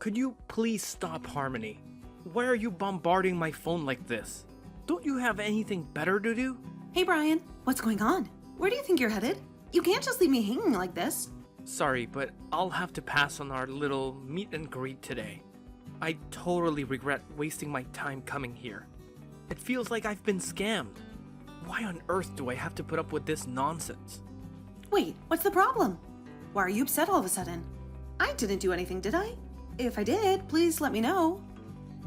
Could you please stop, Harmony? Why are you bombarding my phone like this? Don't you have anything better to do? Hey Brian, what's going on? Where do you think you're headed? You can't just leave me hanging like this. Sorry, but I'll have to pass on our little meet and greet today. I totally regret wasting my time coming here. It feels like I've been scammed. Why on earth do I have to put up with this nonsense? Wait, what's the problem? Why are you upset all of a sudden? I didn't do anything, did I? If I did, please let me know.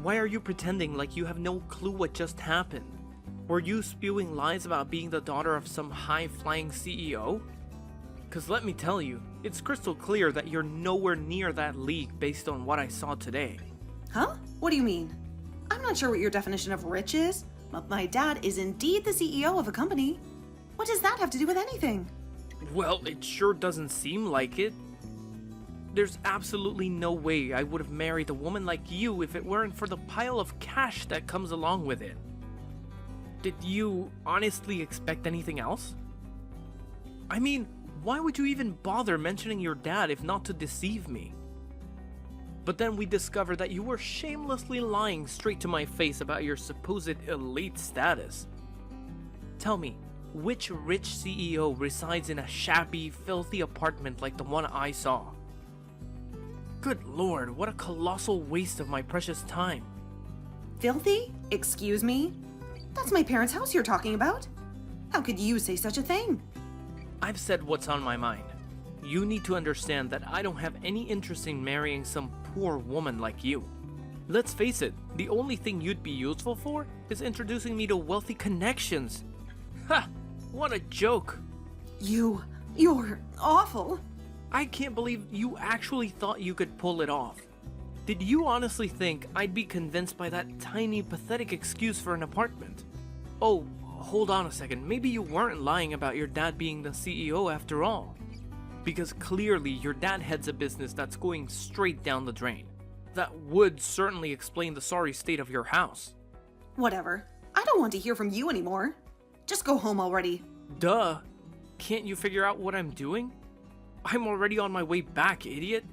Why are you pretending like you have no clue what just happened? Were you spewing lies about being the daughter of some high-flying CEO? Cause let me tell you, it's crystal clear that you're nowhere near that league based on what I saw today. Huh? What do you mean? I'm not sure what your definition of rich is, but my dad is indeed the CEO of a company. What does that have to do with anything? Well, it sure doesn't seem like it. There's absolutely no way I would have married a woman like you if it weren't for the pile of cash that comes along with it. Did you honestly expect anything else? I mean, why would you even bother mentioning your dad if not to deceive me? But then we discovered that you were shamelessly lying straight to my face about your supposed elite status. Tell me, which rich CEO resides in a shabby, filthy apartment like the one I saw? Good lord, what a colossal waste of my precious time. Filthy? Excuse me? That's my parents' house you're talking about. How could you say such a thing? I've said what's on my mind. You need to understand that I don't have any interest in marrying some poor woman like you. Let's face it, the only thing you'd be useful for is introducing me to wealthy connections. Ha! What a joke! You're awful. I can't believe you actually thought you could pull it off. Did you honestly think I'd be convinced by that tiny, pathetic excuse for an apartment? Oh, hold on a second, maybe you weren't lying about your dad being the CEO after all. Because clearly your dad heads a business that's going straight down the drain. That would certainly explain the sorry state of your house. Whatever. I don't want to hear from you anymore. Just go home already. Duh. Can't you figure out what I'm doing? I'm already on my way back, idiot.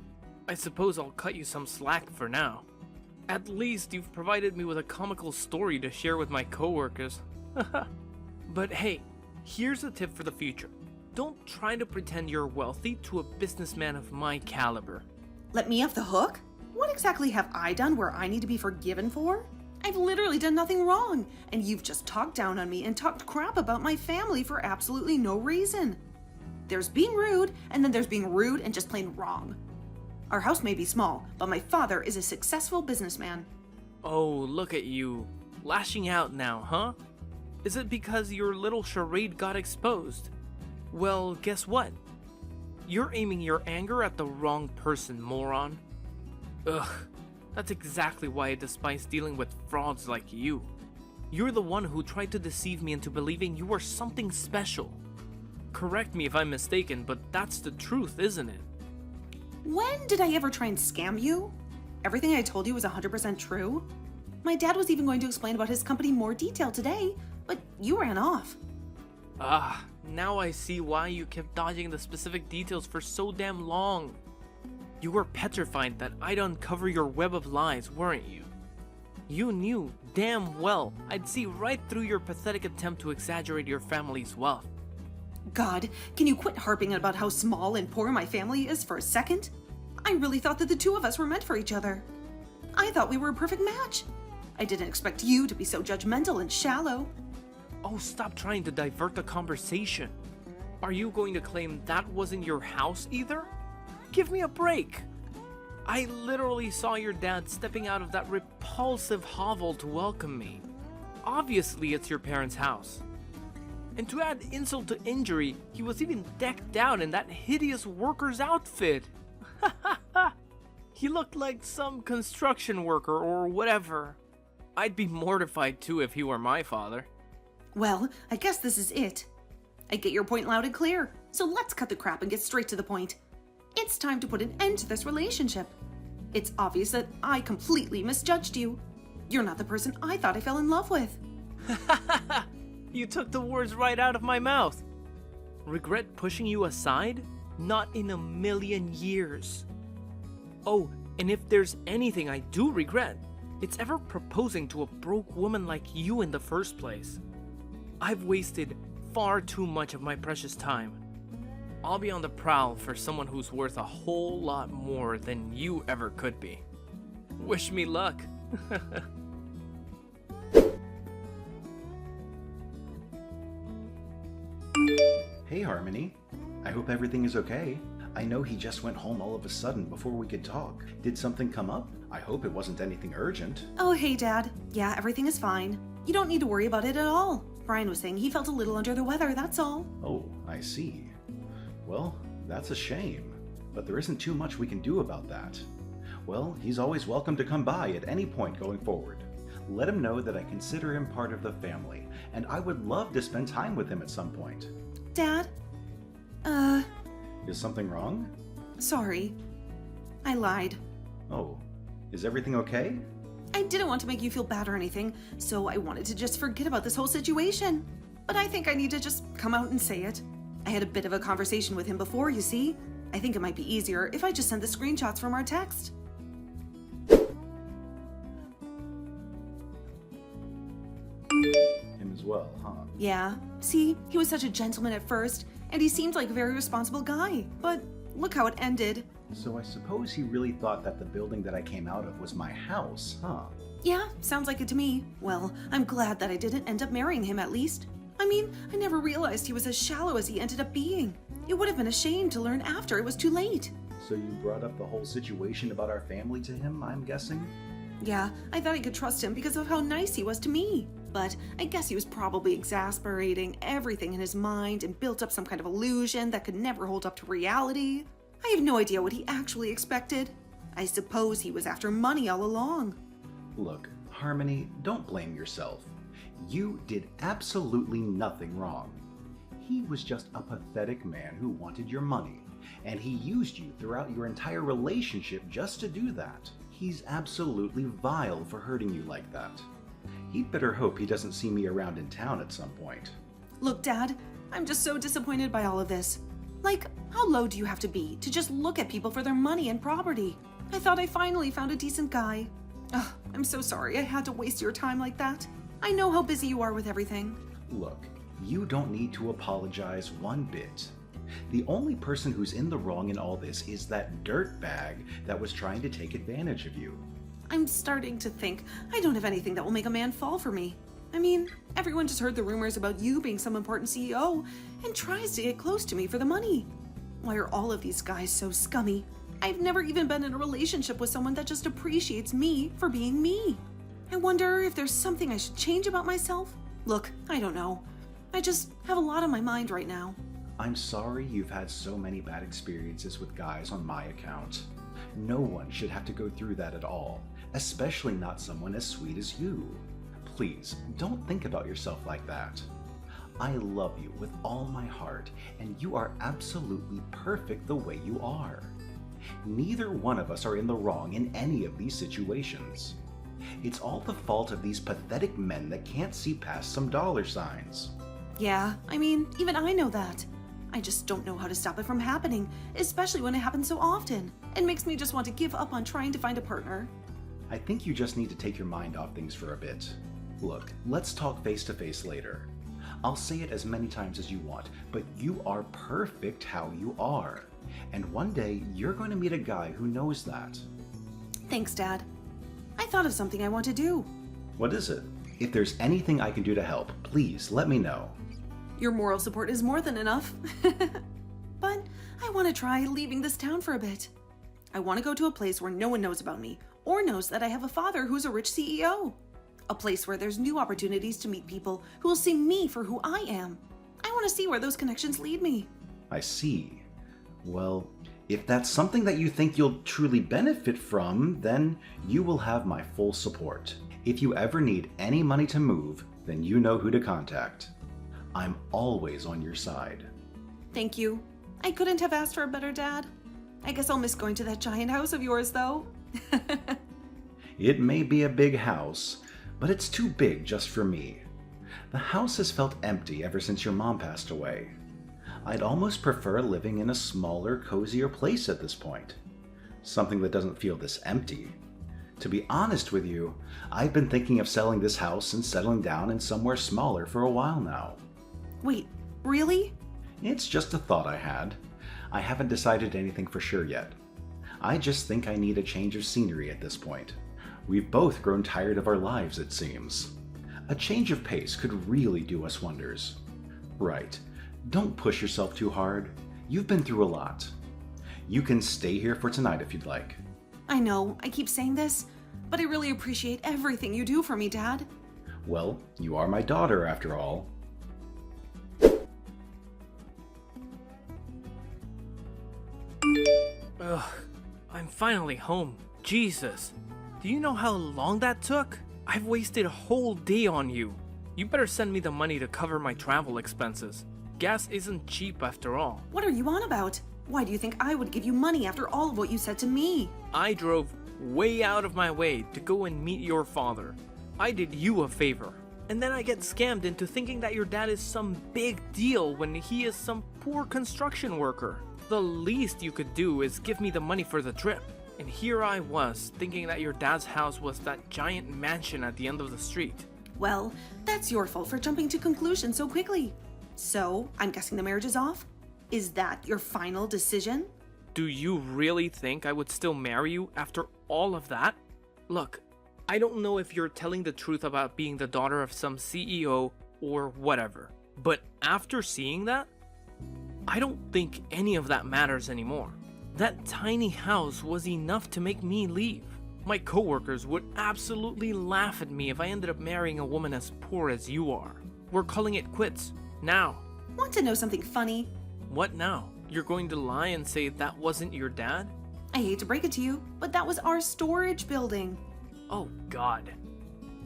I suppose I'll cut you some slack for now. At least you've provided me with a comical story to share with my coworkers. But hey, here's a tip for the future. Don't try to pretend you're wealthy to a businessman of my caliber. Let me off the hook? What exactly have I done where I need to be forgiven for? I've literally done nothing wrong, and you've just talked down on me and talked crap about my family for absolutely no reason. There's being rude, and then there's being rude and just plain wrong. Our house may be small, but my father is a successful businessman. Oh, look at you. Lashing out now, huh? Is it because your little charade got exposed? Well, guess what? You're aiming your anger at the wrong person, moron. Ugh, that's exactly why I despise dealing with frauds like you. You're the one who tried to deceive me into believing you were something special. Correct me if I'm mistaken, but that's the truth, isn't it? When did I ever try and scam you? Everything I told you was 100% true. My dad was even going to explain about his company in more detail today, but you ran off. Ah, now I see why you kept dodging the specific details for so damn long. You were petrified that I'd uncover your web of lies, weren't you? You knew damn well I'd see right through your pathetic attempt to exaggerate your family's wealth. God, can you quit harping about how small and poor my family is for a second? I really thought that the two of us were meant for each other. I thought we were a perfect match. I didn't expect you to be so judgmental and shallow. Oh, stop trying to divert the conversation. Are you going to claim that wasn't your house either? Give me a break. I literally saw your dad stepping out of that repulsive hovel to welcome me. Obviously, it's your parents' house. And to add insult to injury, he was even decked out in that hideous worker's outfit. He looked like some construction worker or whatever. I'd be mortified too if he were my father. Well, I guess this is it. I get your point loud and clear, so let's cut the crap and get straight to the point. It's time to put an end to this relationship. It's obvious that I completely misjudged you. You're not the person I thought I fell in love with. You took the words right out of my mouth. Regret pushing you aside? Not in a million years. Oh, And if there's anything I do regret, it's ever proposing to a broke woman like you in the first place. I've wasted far too much of my precious time. I'll be on the prowl for someone who's worth a whole lot more than you ever could be. Wish me luck. Hey Harmony, I hope everything is okay. I know he just went home all of a sudden before we could talk. Did something come up? I hope it wasn't anything urgent. Oh, hey, Dad. Yeah, everything is fine. You don't need to worry about it at all. Brian was saying he felt a little under the weather, that's all. Oh, I see. Well, that's a shame, but there isn't too much we can do about that. Well, he's always welcome to come by at any point going forward. Let him know that I consider him part of the family, and I would love to spend time with him at some point. Dad? Is something wrong? Sorry. I lied. Oh, is everything okay? I didn't want to make you feel bad or anything, so I wanted to just forget about this whole situation. But I think I need to just come out and say it. I had a bit of a conversation with him before, you see. I think it might be easier if I just send the screenshots from our text. Him as well, huh? Yeah. See, he was such a gentleman at first, and he seemed like a very responsible guy. But look how it ended. So I suppose he really thought that the building that I came out of was my house, huh? Yeah, sounds like it to me. Well, I'm glad that I didn't end up marrying him at least. I mean, I never realized he was as shallow as he ended up being. It would have been a shame to learn after it was too late. So you brought up the whole situation about our family to him, I'm guessing? Yeah, I thought I could trust him because of how nice he was to me. But I guess he was probably exasperating everything in his mind and built up some kind of illusion that could never hold up to reality. I have no idea what he actually expected. I suppose he was after money all along. Look, Harmony, don't blame yourself. You did absolutely nothing wrong. He was just a pathetic man who wanted your money, and he used you throughout your entire relationship just to do that. He's absolutely vile for hurting you like that. He'd better hope he doesn't see me around in town at some point. Look, Dad, I'm just so disappointed by all of this. Like, how low do you have to be to just look at people for their money and property? I thought I finally found a decent guy. Ugh, I'm so sorry I had to waste your time like that. I know how busy you are with everything. Look, you don't need to apologize one bit. The only person who's in the wrong in all this is that dirtbag that was trying to take advantage of you. I'm starting to think I don't have anything that will make a man fall for me. I mean, everyone just heard the rumors about you being some important CEO and tries to get close to me for the money. Why are all of these guys so scummy? I've never even been in a relationship with someone that just appreciates me for being me. I wonder if there's something I should change about myself? Look, I don't know. I just have a lot on my mind right now. I'm sorry you've had so many bad experiences with guys on my account. No one should have to go through that at all, especially not someone as sweet as you. Please, don't think about yourself like that. I love you with all my heart, and you are absolutely perfect the way you are. Neither one of us are in the wrong in any of these situations. It's all the fault of these pathetic men that can't see past some dollar signs. Yeah, I mean, even I know that. I just don't know how to stop it from happening, especially when it happens so often. It makes me just want to give up on trying to find a partner. I think you just need to take your mind off things for a bit. Look, let's talk face to face later. I'll say it as many times as you want, but you are perfect how you are. And one day, you're going to meet a guy who knows that. Thanks, Dad. I thought of something I want to do. What is it? If there's anything I can do to help, please let me know. Your moral support is more than enough. But I want to try leaving this town for a bit. I want to go to a place where no one knows about me, or knows that I have a father who's a rich CEO. A place where there's new opportunities to meet people who will see me for who I am. I want to see where those connections lead me. I see. Well, if that's something that you think you'll truly benefit from, then you will have my full support. If you ever need any money to move, then you know who to contact. I'm always on your side. Thank you. I couldn't have asked for a better dad. I guess I'll miss going to that giant house of yours, though. It may be a big house, but it's too big just for me. The house has felt empty ever since your mom passed away. I'd almost prefer living in a smaller, cozier place at this point. Something that doesn't feel this empty. To be honest with you, I've been thinking of selling this house and settling down in somewhere smaller for a while now. Wait, really? It's just a thought I had. I haven't decided anything for sure yet. I just think I need a change of scenery at this point. We've both grown tired of our lives, it seems. A change of pace could really do us wonders. Right, don't push yourself too hard. You've been through a lot. You can stay here for tonight if you'd like. I know, I keep saying this, but I really appreciate everything you do for me, Dad. Well, you are my daughter after all. Ugh, I'm finally home. Jesus. Do you know how long that took? I've wasted a whole day on you. You better send me the money to cover my travel expenses. Gas isn't cheap after all. What are you on about? Why do you think I would give you money after all of what you said to me? I drove way out of my way to go and meet your father. I did you a favor. And then I get scammed into thinking that your dad is some big deal when he is some poor construction worker. The least you could do is give me the money for the trip. And here I was, thinking that your dad's house was that giant mansion at the end of the street. Well, that's your fault for jumping to conclusions so quickly. So, I'm guessing the marriage is off? Is that your final decision? Do you really think I would still marry you after all of that? Look, I don't know if you're telling the truth about being the daughter of some CEO or whatever, but after seeing that, I don't think any of that matters anymore. That tiny house was enough to make me leave. My coworkers would absolutely laugh at me if I ended up marrying a woman as poor as you are. We're calling it quits. Now. Want to know something funny? What now? You're going to lie and say that wasn't your dad? I hate to break it to you, but that was our storage building. Oh God.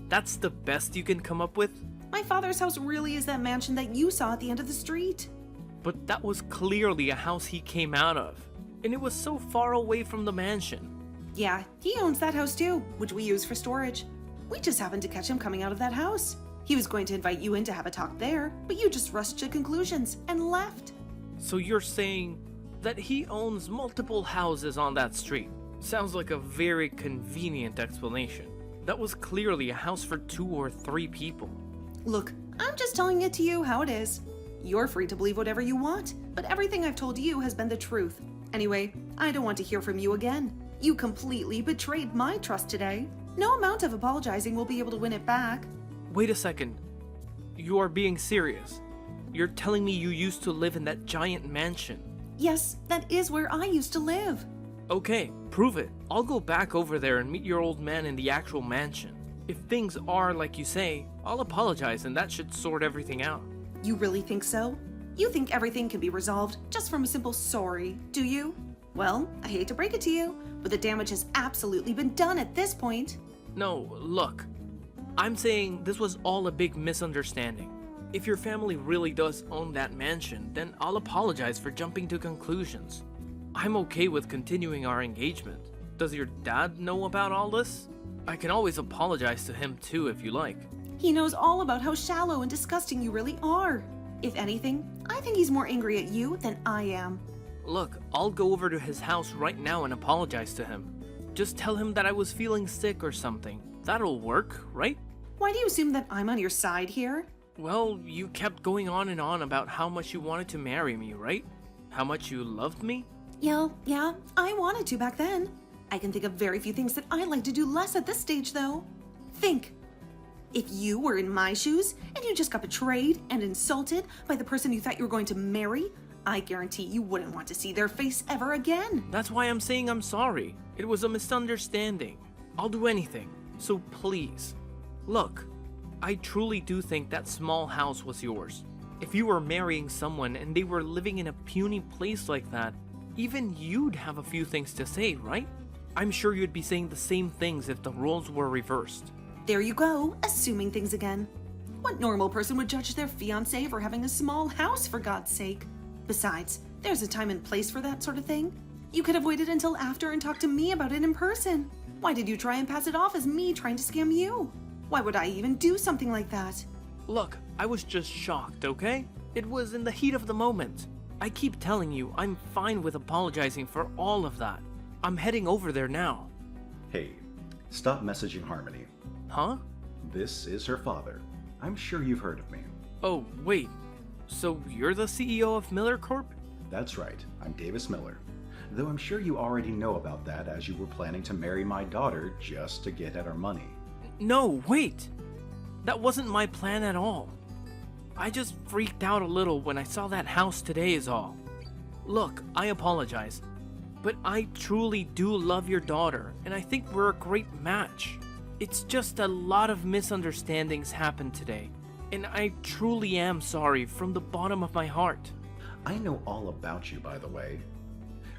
That's the best you can come up with? My father's house really is that mansion that you saw at the end of the street. But that was clearly a house he came out of. And it was so far away from the mansion. Yeah, he owns that house too, which we use for storage. We just happened to catch him coming out of that house. He was going to invite you in to have a talk there, but you just rushed to conclusions and left. So you're saying that he owns multiple houses on that street? Sounds like a very convenient explanation. That was clearly a house for 2 or 3 people. Look, I'm just telling it to you how it is. You're free to believe whatever you want, but everything I've told you has been the truth. Anyway, I don't want to hear from you again. You completely betrayed my trust today. No amount of apologizing will be able to win it back. Wait a second. You are being serious. You're telling me you used to live in that giant mansion? Yes, that is where I used to live. Okay, prove it. I'll go back over there and meet your old man in the actual mansion. If things are like you say, I'll apologize and that should sort everything out. You really think so? You think everything can be resolved just from a simple sorry, do you? Well, I hate to break it to you, but the damage has absolutely been done at this point. No, look. I'm saying this was all a big misunderstanding. If your family really does own that mansion, then I'll apologize for jumping to conclusions. I'm okay with continuing our engagement. Does your dad know about all this? I can always apologize to him too if you like. He knows all about how shallow and disgusting you really are. If anything, I think he's more angry at you than I am. Look, I'll go over to his house right now and apologize to him. Just tell him that I was feeling sick or something. That'll work, right? Why do you assume that I'm on your side here? Well, you kept going on and on about how much you wanted to marry me, right? How much you loved me? Yeah, I wanted to back then. I can think of very few things that I'd like to do less at this stage, though. Think. If you were in my shoes and you just got betrayed and insulted by the person you thought you were going to marry, I guarantee you wouldn't want to see their face ever again. That's why I'm saying I'm sorry. It was a misunderstanding. I'll do anything. So please. Look, I truly do think that small house was yours. If you were marrying someone and they were living in a puny place like that, even you'd have a few things to say, right? I'm sure you'd be saying the same things if the roles were reversed. There you go, assuming things again. What normal person would judge their fiancé for having a small house, for God's sake? Besides, there's a time and place for that sort of thing. You could have waited until after and talked to me about it in person. Why did you try and pass it off as me trying to scam you? Why would I even do something like that? Look, I was just shocked, okay? It was in the heat of the moment. I keep telling you, I'm fine with apologizing for all of that. I'm heading over there now. Hey, stop messaging Harmony. Huh? This is her father. I'm sure you've heard of me. Oh, wait. So you're the CEO of Miller Corp? That's right, I'm Davis Miller. Though I'm sure you already know about that as you were planning to marry my daughter just to get at our money. No, wait! That wasn't my plan at all. I just freaked out a little when I saw that house today is all. Look, I apologize, but I truly do love your daughter, and I think we're a great match. It's just a lot of misunderstandings happened today, and I truly am sorry from the bottom of my heart. I know all about you, by the way.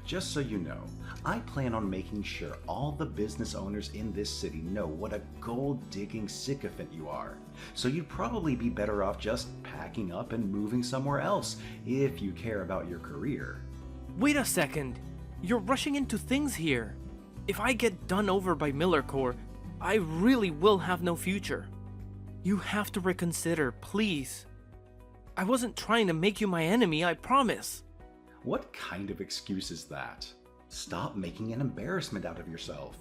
Just so you know, I plan on making sure all the business owners in this city know what a gold-digging sycophant you are. So you'd probably be better off just packing up and moving somewhere else if you care about your career. Wait a second. You're rushing into things here. If I get done over by Miller Corp, I really will have no future. You have to reconsider, please. I wasn't trying to make you my enemy, I promise. What kind of excuse is that? Stop making an embarrassment out of yourself.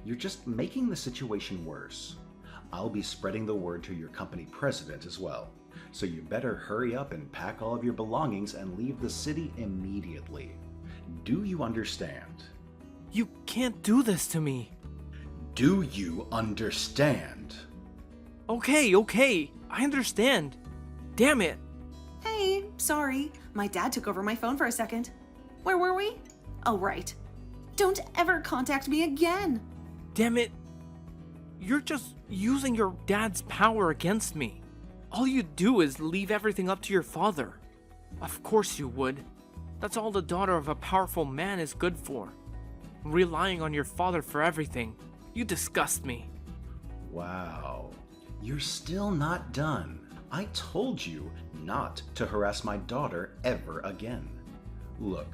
You're just making the situation worse. I'll be spreading the word to your company president as well. So you better hurry up and pack all of your belongings and leave the city immediately. Do you understand? You can't do this to me. Do you understand? Okay, I understand. Damn it. Hey, sorry. My dad took over my phone for a second. Where were we? Oh, right. Don't ever contact me again. Damn it. You're just using your dad's power against me. All you do is leave everything up to your father. Of course you would. That's all the daughter of a powerful man is good for. Relying on your father for everything. You disgust me. Wow. You're still not done. I told you not to harass my daughter ever again. Look,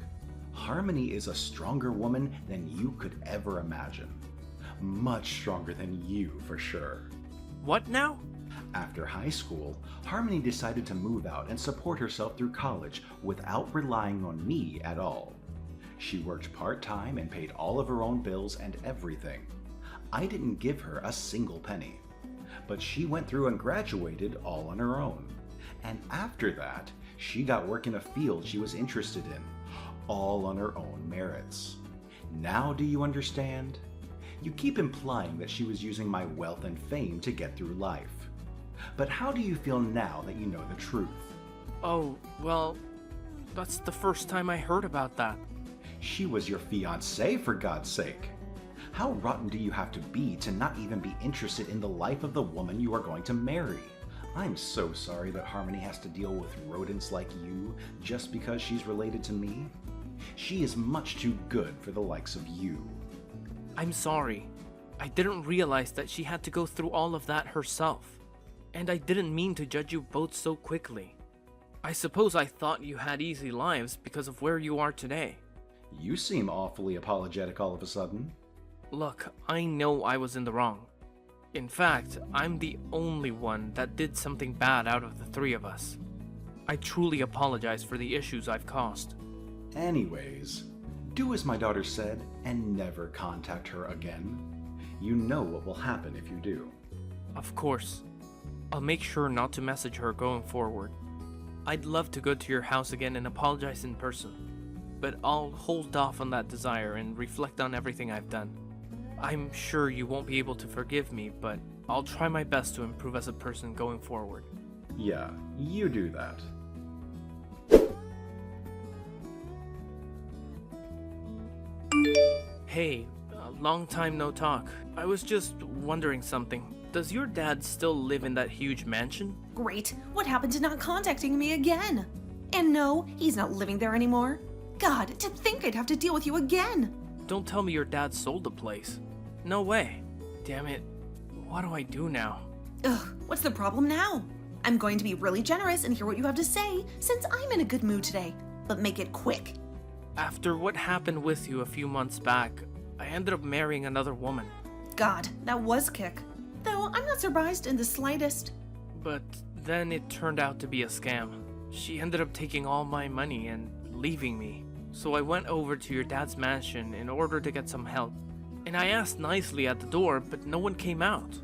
Harmony is a stronger woman than you could ever imagine. Much stronger than you, for sure. What now? After high school, Harmony decided to move out and support herself through college without relying on me at all. She worked part-time and paid all of her own bills and everything. I didn't give her a single penny. But she went through and graduated all on her own. And after that, she got work in a field she was interested in, all on her own merits. Now do you understand? You keep implying that she was using my wealth and fame to get through life. But how do you feel now that you know the truth? Oh, well, that's the first time I heard about that. She was your fiancé, for God's sake. How rotten do you have to be to not even be interested in the life of the woman you are going to marry? I'm so sorry that Harmony has to deal with rodents like you just because she's related to me. She is much too good for the likes of you. I'm sorry. I didn't realize that she had to go through all of that herself. And I didn't mean to judge you both so quickly. I suppose I thought you had easy lives because of where you are today. You seem awfully apologetic all of a sudden. Look, I know I was in the wrong. In fact, I'm the only one that did something bad out of the three of us. I truly apologize for the issues I've caused. Anyways, do as my daughter said and never contact her again. You know what will happen if you do. Of course. I'll make sure not to message her going forward. I'd love to go to your house again and apologize in person, but I'll hold off on that desire and reflect on everything I've done. I'm sure you won't be able to forgive me, but I'll try my best to improve as a person going forward. Yeah, you do that. Hey, long time no talk. I was just wondering something. Does your dad still live in that huge mansion? Great. What happened to not contacting me again? And no, he's not living there anymore. God, to think I'd have to deal with you again. Don't tell me your dad sold the place. No way. Damn it. What do I do now? Ugh, what's the problem now? I'm going to be really generous and hear what you have to say, since I'm in a good mood today. But make it quick. After what happened with you a few months back, I ended up marrying another woman. God, that was kick. Though I'm not surprised in the slightest. But then it turned out to be a scam. She ended up taking all my money and leaving me. So I went over to your dad's mansion in order to get some help. And I asked nicely at the door, but no one came out.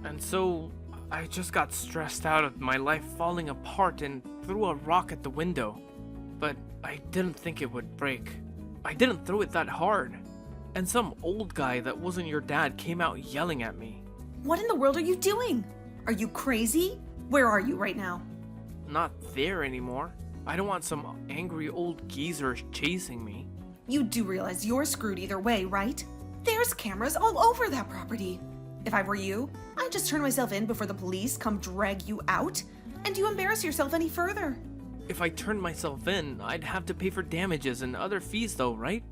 And so I just got stressed out of my life falling apart and threw a rock at the window. But I didn't think it would break. I didn't throw it that hard. And some old guy that wasn't your dad came out yelling at me. What in the world are you doing? Are you crazy? Where are you right now? Not there anymore. I don't want some angry old geezer chasing me. You do realize you're screwed either way, right? There's cameras all over that property. If I were you, I'd just turn myself in before the police come drag you out, and you embarrass yourself any further. If I turned myself in, I'd have to pay for damages and other fees though, right?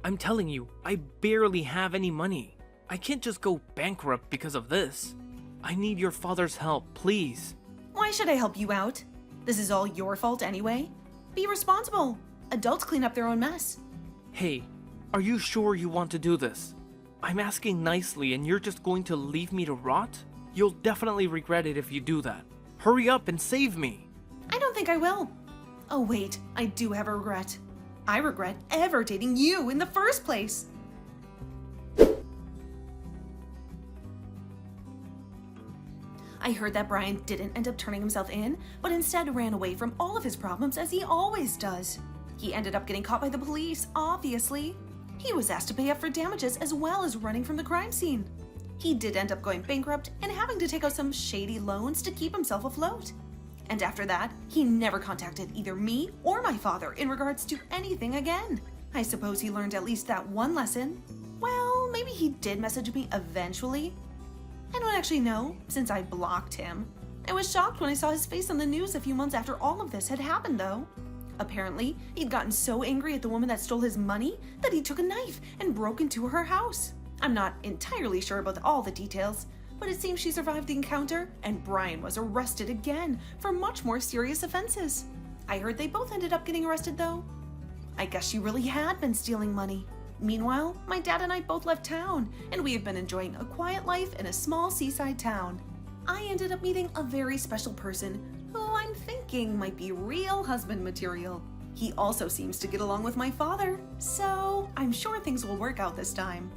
I'm telling you, I barely have any money. I can't just go bankrupt because of this. I need your father's help, please. Why should I help you out? This is all your fault anyway. Be responsible. Adults clean up their own mess. Hey, are you sure you want to do this? I'm asking nicely and you're just going to leave me to rot? You'll definitely regret it if you do that. Hurry up and save me. I don't think I will. Oh wait, I do have a regret. I regret ever dating you in the first place. I heard that Brian didn't end up turning himself in, but instead ran away from all of his problems as he always does. He ended up getting caught by the police, obviously. He was asked to pay up for damages as well as running from the crime scene. He did end up going bankrupt and having to take out some shady loans to keep himself afloat. And after that, he never contacted either me or my father in regards to anything again. I suppose he learned at least that one lesson. Well, maybe he did message me eventually. I don't actually know, since I blocked him. I was shocked when I saw his face on the news a few months after all of this had happened, though. Apparently, he'd gotten so angry at the woman that stole his money that he took a knife and broke into her house. I'm not entirely sure about all the details, but it seems she survived the encounter, and Brian was arrested again for much more serious offenses. I heard they both ended up getting arrested, though. I guess she really had been stealing money. Meanwhile, my dad and I both left town, and we have been enjoying a quiet life in a small seaside town. I ended up meeting a very special person who I'm thinking might be real husband material. He also seems to get along with my father, so I'm sure things will work out this time.